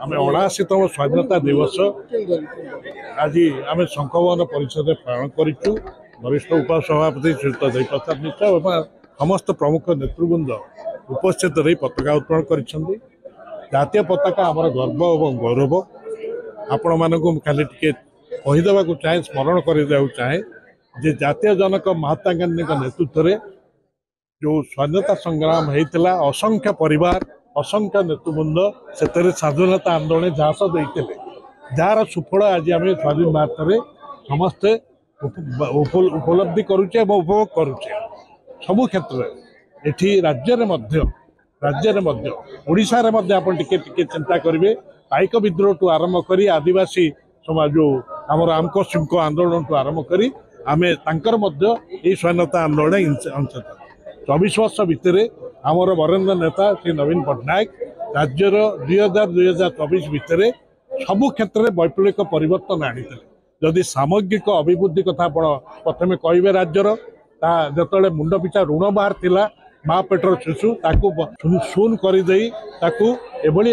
आम 89तम स्वाधीनता दिवस आज आम शंखभवन परिषद में पालन करूँ। वरिष्ठ उपसभापति श्रीयुक्त देवी प्रसाद मिश्र और समस्त प्रमुख नेतृवृंद उपस्थित रही पताका उत्तोलन कर जातीय पताका आमर गर्व और गौरव। आपण मानक खाली टे कहीदेवा चाहे स्मरण करदेवा चाहे जे जातीय जनक महात्मा गांधी नेतृत्व में जो स्वाधीनता संग्राम होता असंख्य परिवार असंख्य नेतृवृंद से स्वाधीनता आंदोलन झांस देते जार सुफल आज आम स्वाधीन भारत में समस्ते उपलब्धि करुचे उपभोग करुचे सबु क्षेत्र में राज्य ओडिशा रे मध्य आपण टिके चिंता करेंगे पाइक विद्रोह टू आरंभ करी आदिवासी समाज जो आमर आमको सिंको आंदोलन टू आरंभ करी आमे तांकर मध्य ए स्वाधीनता आंदोलन अंश 24 वर्ष भितर आमर वरेन्द्र नेता श्री नवीन पट्टनायक राज्यर 2000-2024 भितर सबु क्षेत्र में वैप्लविक परिवर्तन आनी जदि सामग्रिक अभिवृद्धि कथा प्रथम कहे राज्यर जो मुंड पिछा ऋण बाहर थिला माँ पेटर शिशु शून करदे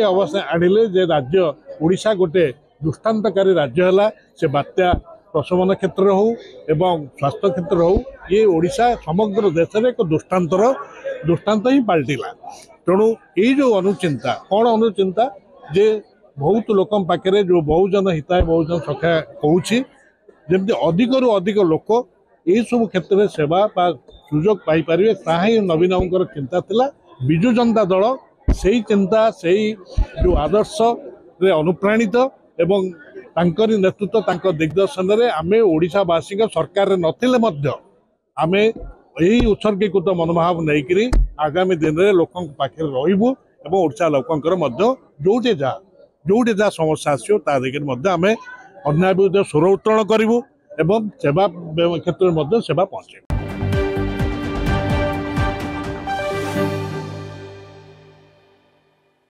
अवस्था आनिले जे राज्य ओडिशा गोटे दृष्टान्तकारी राज्य है से बात्या प्रशमन क्षेत्र हो एवं स्वास्थ्य क्षेत्र हो ये ओडिशा समग्र देश में एक दृष्टांत ही पलटिला। तेणु ये जो अनुचिंता कौन अनुचिंता जे बहुत लोक पाखे जो बहुजन हिताय बहुजन सखा कहूँ जमी अधिक रु अधिक लोक ये सब क्षेत्र में सेवा सुजोग पाइपर ताही नवीन चिंता थिला। बिजु जनता दल से चिंता से जो आदर्श रे अनुप्राणित एवं तांकरी नेतृत्व तांकर दिग्दर्शन में आम ओडिशावासी सरकार नथिले मध्य आम यही उत्सर्गीकृत मनोभाव नहीं आगामी दिन में लोकों पाखे रहीबू एवं ओडिशा लोकंकर मध्य जोटे जहाँ समस्या आसो ता दिगरे आम अन्याय विरुद्ध स्वर उत्तोलन करूँ एवं सेवा क्षेत्र में सेवा पहुँचे।